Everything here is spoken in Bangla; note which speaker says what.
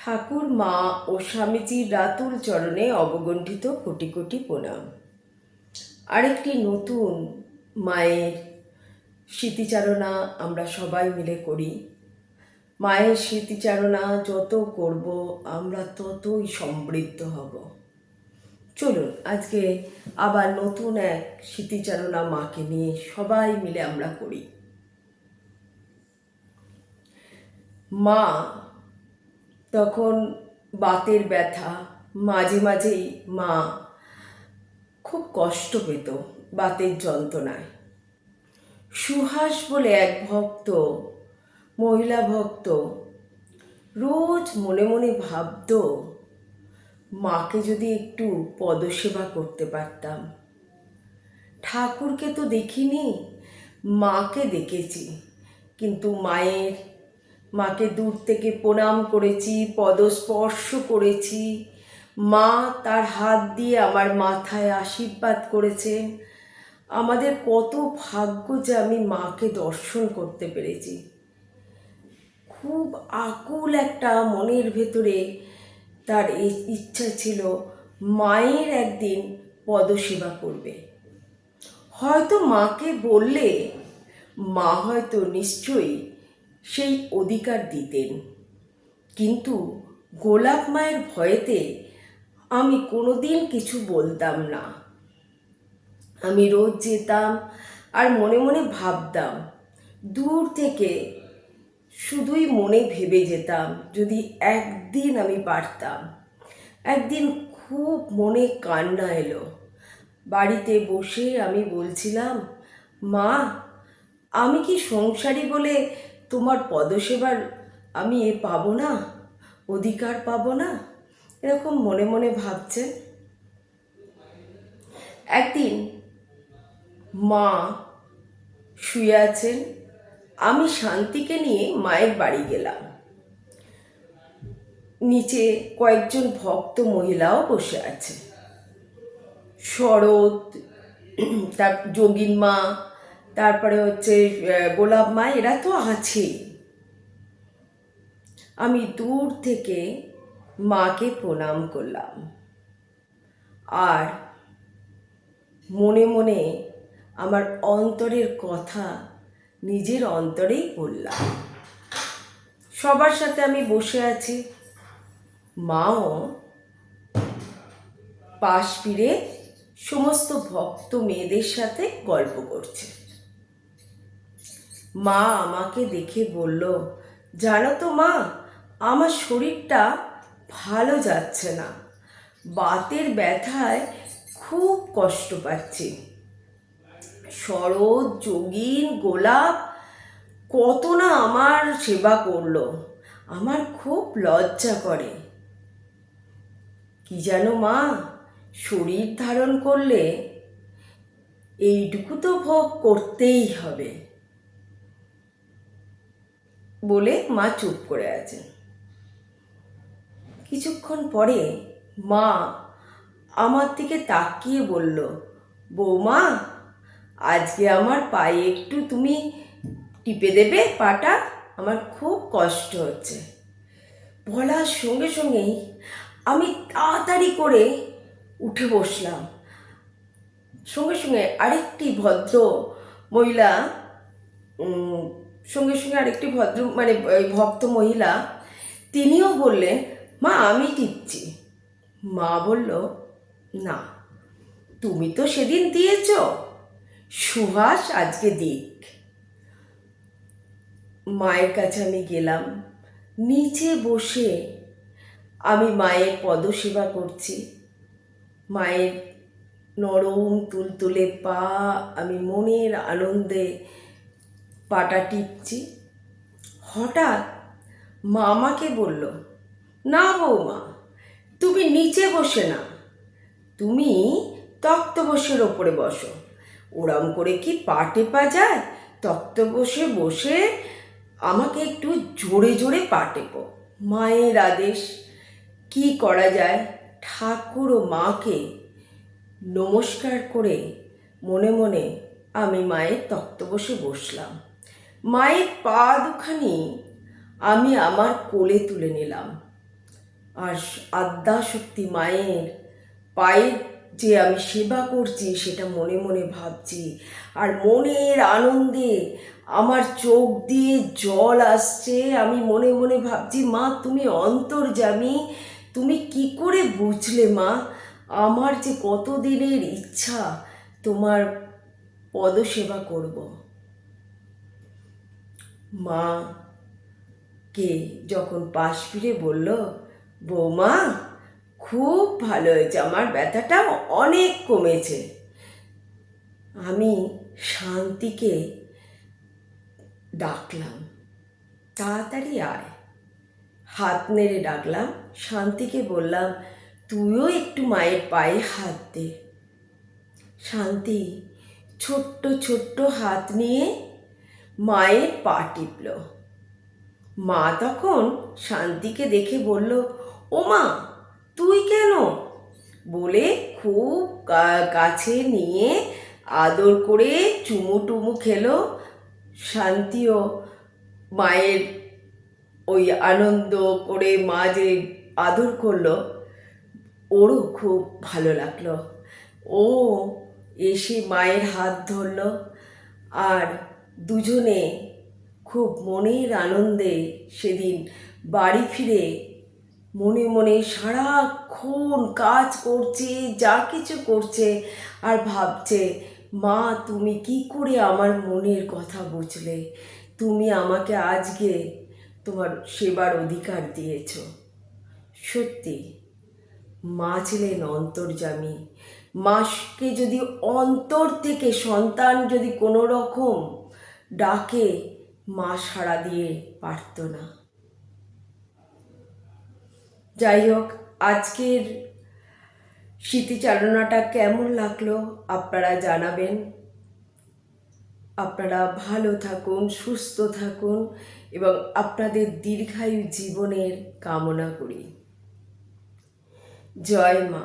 Speaker 1: ঠাকুর মা ও স্বামীজির রাতুল চরণে অবগণ্ঠিত কোটি কোটি প্রণাম। আরেকটি নতুন মায়ের স্মৃতিচারণা আমরা সবাই মিলে করি। মায়ের স্মৃতিচারণা যত করব আমরা ততই সমৃদ্ধ হব। চলুন আজকে আবার নতুন এক স্মৃতিচারণা মাকে নিয়ে সবাই মিলে আমরা করি। মা তখন বাতের ব্যথা, মাঝে মাঝেই মা খুব কষ্ট পেত বাতের যন্ত্রণায়। সুহাস বলে এক ভক্ত, মহিলা ভক্ত, রোজ মনে মনে ভাবত মাকে যদি একটু পদসেবা করতে পারতাম। ঠাকুরকে তো দেখিনি, মাকে দেখেছি, কিন্তু মাকে দূর থেকে প্রণাম করেছি, পদস্পর্শ করেছি। মা তার হাত দিয়ে আমার মাথায় আশীর্বাদ করেছেন। আমাদের কত ভাগ্য যে আমি মাকে দর্শন করতে পেরেছি। খুব আকুল একটা মনের ভেতরে তার এই ইচ্ছা ছিল মায়ের একদিন পদসেবা করবে। হয়তো মাকে বললে মা হয়তো নিশ্চয়ই সেই অধিকার দিতেন, কিন্তু গোলাপ মায়ের ভয়েতে আমি কোনোদিন কিছু বলতাম না। আমি রোজ যেতাম আর মনে মনে ভাবতাম, দূর থেকে শুধুই মনে ভেবে যেতাম যদি একদিন আমি পারতাম। একদিন খুব মনে কান্না এলো। বাড়িতে বসে আমি বলছিলাম, মা আমি কি সংসারী বলে তোমার পদসেবার আমি পাবো না, অধিকার পাবো না? এরকম মনে মনে ভাবছেন। একদিন মা শুয়ে আছেন, আমি শান্তিকে নিয়ে মায়ের বাড়ি গেলাম। নিচে কয়েকজন ভক্ত মহিলাও বসে আছে। শরৎ, তার যোগিন মা, তারপরে হচ্ছে গোলাপ মা, এরা তো আছেই। আমি দূর থেকে মাকে প্রণাম করলাম আর মনে মনে আমার অন্তরের কথা নিজের অন্তরেই বললাম। সবার সাথে আমি বসে আছি, মাও পাশ ফিরে সমস্ত ভক্ত মেয়েদের সাথে গল্প করছে। মা আমাকে দেখে বলল, জানো তো মা, আমার শরীরটা ভালো যাচ্ছে না, বাতের ব্যথায় খুব কষ্ট পাচ্ছি। শরৎ, যোগিন, গোলাপ কত না আমার সেবা করলো, আমার খুব লজ্জা করে। কি জানো মা, শরীর ধারণ করলে এইটুকু তো ভোগ করতেই হবে। বলে মা চুপ করে আছেন। কিছুক্ষণ পরে মা আমার দিকে তাকিয়ে বলল, বৌমা আজকে আমার পায়ে একটু তুমি টিপে দেবে পাটা, আমার খুব কষ্ট হচ্ছে। বলার সঙ্গে সঙ্গেই আমি তাড়াতাড়ি করে উঠে বসলাম। সঙ্গে সঙ্গে আরেকটি ভদ্র মহিলা ভক্ত মহিলা, তিনিও বললেন, মা আমি টিপছি। মা বলল, না তুমি তো সেদিন দিয়েছ, সুহাস আজকে দিক। মায়ের কাছে আমি গেলাম, নিচে বসে আমি মায়ের পদসেবা করছি। মায়ের নরম তুলতুলে পা আমি মনের আনন্দে পাটা টিপছি। হঠাৎ মা আমাকে বলল, না বৌমা তুমি নিচে বসে না, তুমি তক্তপোষের ওপরে বসো। ওরম করে কি পা টেপা যায়? তক্তপোষে বসে আমাকে একটু জোরে জোরে পা টেপো। মায়ের আদেশ, কি করা যায়। ঠাকুর ও মাকে নমস্কার করে মনে মনে আমি মায়ের তক্তপোষে বসলাম। মায়ের পা দুখানি আমি আমার কোলে তুলে নিলাম আর আদ্যাশক্তি মায়ের পায়ের যে আমি সেবা করছি সেটা মনে মনে ভাবছি, আর মনের আনন্দে আমার চোখ দিয়ে জল আসছে। আমি মনে মনে ভাবছি, মা তুমি অন্তর্যামী, তুমি কি করে বুঝলে মা আমার যে কতদিনের ইচ্ছা তোমার পদসেবা করব। মা কে যখন পাশ ফিরে বলল, বৌমা খুব ভালো হয়েছে, আমার ব্যথাটা অনেক কমেছে। আমি শান্তিকে ডাকলাম, তাড়াতাড়ি আয়। হাত নেড়ে ডাকলাম, শান্তিকে বললাম, তুইও একটু মায়ের পায়ে হাত দে। শান্তি ছোট্ট ছোট্ট হাত নিয়ে মায়ের পা টিপল। মা তখন শান্তিকে দেখে বলল, ও মা তুই কেন, বলে খুব কাছে নিয়ে আদর করে চুমু টুমু খেলো। শান্তিও মায়ের ওই আনন্দ করে মা যে আদর করলো, ওরও খুব ভালো লাগলো। ও এসে মায়ের হাত ধরলো, আর দুজনে খুব মনের আনন্দে সেদিন বাড়ি ফিরে মনে মনে সারাক্ষণ কাজ করছে, যা কিছু করছে, আর ভাবছে, মা তুমি কি করে আমার মনের কথা বুঝলে, তুমি আমাকে আজকে তোমার সেবার অধিকার দিয়েছ। সত্যি মা ছিলেন অন্তর্যামী। মাকে যদি অন্তর থেকে সন্তান যদি কোনো রকম ডাকে, মা সাড়া দিয়ে পারত না। যাই হোক, আজকের স্মৃতিচারণাটা কেমন লাগলো আপনারা জানাবেন। আপনারা ভালো থাকুন, সুস্থ থাকুন এবং আপনাদের দীর্ঘায়ু জীবনের কামনা করি। জয় মা।